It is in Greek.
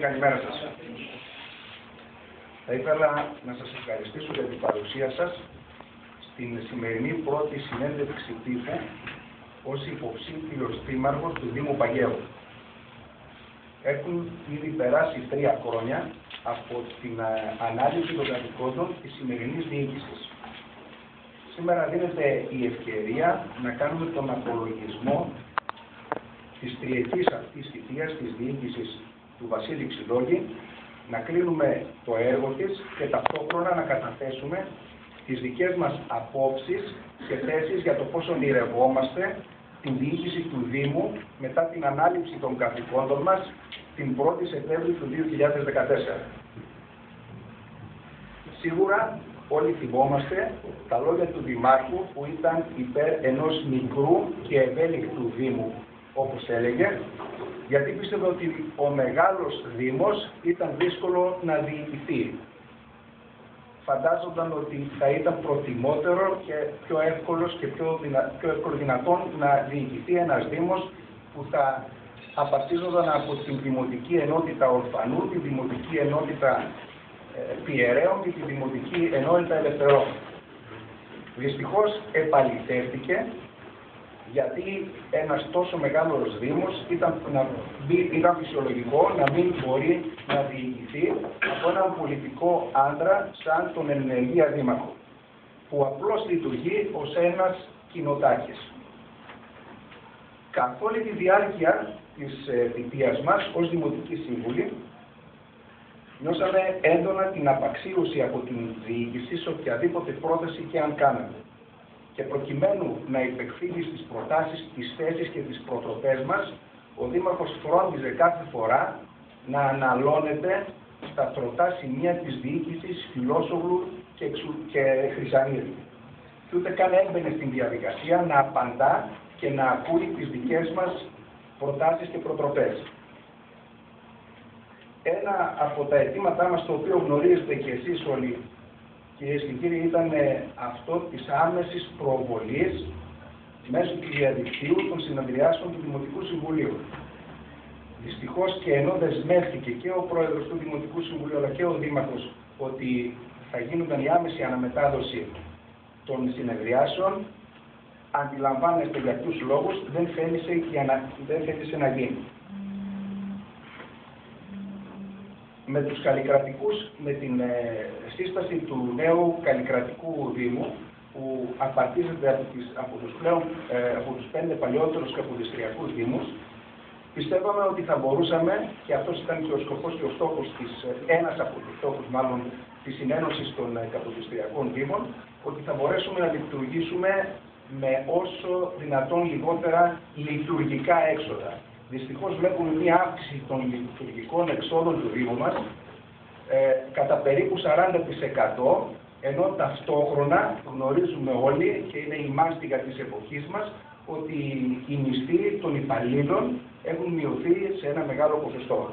Καλημέρα σας. Θα ήθελα να σας ευχαριστήσω για την παρουσία σας στην σημερινή πρώτη συνέντευξη τύπου ως υποψήφιος δήμαρχος του Δήμου Παγαίου. Έχουν ήδη περάσει 3 χρόνια από την ανάλυση των καθηκόντων της σημερινής διοίκησης. Σήμερα δίνεται η ευκαιρία να κάνουμε τον απολογισμό της τριετής αυτής θητείας της διοίκησης του Βασίλη Ξυλόγη, να κλείνουμε το έργο της και ταυτόχρονα να καταθέσουμε τις δικές μας απόψεις και θέσεις για το πώς ονειρευόμαστε την διοίκηση του Δήμου μετά την ανάληψη των καθηκόντων μας την 1η Σεπτέμβρη του 2014. Σίγουρα όλοι θυμόμαστε τα λόγια του Δημάρχου που ήταν υπέρ ενός μικρού και ευέλικτου Δήμου, όπως έλεγε, γιατί πίστευε ότι ο μεγάλος Δήμος ήταν δύσκολο να διοικηθεί. Φαντάζονταν ότι θα ήταν προτιμότερο και πιο εύκολος και πιο εύκολο δυνατόν να διοικηθεί ένας Δήμος που θα απαρτίζονταν από την Δημοτική Ενότητα Ορφανού, τη Δημοτική Ενότητα Πιερέων και τη Δημοτική Ενότητα Ελευθερών. Δυστυχώς επαληθεύτηκε, γιατί ένας τόσο μεγάλος Δήμος ήταν φυσιολογικό να μην μπορεί να διοικηθεί από έναν πολιτικό άντρα σαν τον Ενεργεία Δήμαρχο, που απλώς λειτουργεί ως ένας κοινοτάκης. Καθ' όλη τη διάρκεια της θητείας μας ως Δημοτική Σύμβουλη, νιώσαμε έντονα την απαξίωση από την διοίκηση σε οποιαδήποτε πρόταση και αν κάναμε. Και προκειμένου να υπεκφύγει στις προτάσεις, τις θέσεις και τις προτροπές μας, ο Δήμαρχος φρόντιζε κάθε φορά να αναλώνεται στα τροτά σημεία της διοίκησης Φιλόσογλου και Χρυσανίδη. Και ούτε καν έμπαινε στην διαδικασία να απαντά και να ακούει τις δικές μας προτάσεις και προτροπές. Ένα από τα αιτήματά μας, το οποίο γνωρίζετε και εσείς όλοι, κυρίες και κύριοι, ήταν αυτό της άμεσης προβολής μέσω του διαδικτύου των συνεδριάσεων του Δημοτικού Συμβουλίου. Δυστυχώς, και ενώ δεσμεύτηκε και ο πρόεδρος του Δημοτικού Συμβουλίου αλλά και ο Δήμαρχος ότι θα γίνονταν η άμεση αναμετάδοση των συνεδριάσεων, αντιλαμβάνεστε για ποιους λόγους δεν θέλησε να γίνει. Με τους καλλικρατικούς, με την σύσταση του νέου καλλικρατικού Δήμου, που απαρτίζεται από τους 5 παλιότερους καποδιστριακούς Δήμους, πιστεύαμε ότι θα μπορούσαμε, και αυτός ήταν και ο σκοπός και ο στόχος ένας από τους στόχους μάλλον της συνένωσης των καποδιστριακών Δήμων, ότι θα μπορέσουμε να λειτουργήσουμε με όσο δυνατόν λιγότερα λειτουργικά έξοδα. Δυστυχώς βλέπουμε μια αύξηση των λειτουργικών εξόδων του Δήμου μας κατά περίπου 40%, ενώ ταυτόχρονα γνωρίζουμε όλοι, και είναι η μάστιγα της εποχής μας, ότι οι μισθοί των υπαλλήλων έχουν μειωθεί σε ένα μεγάλο ποσοστό.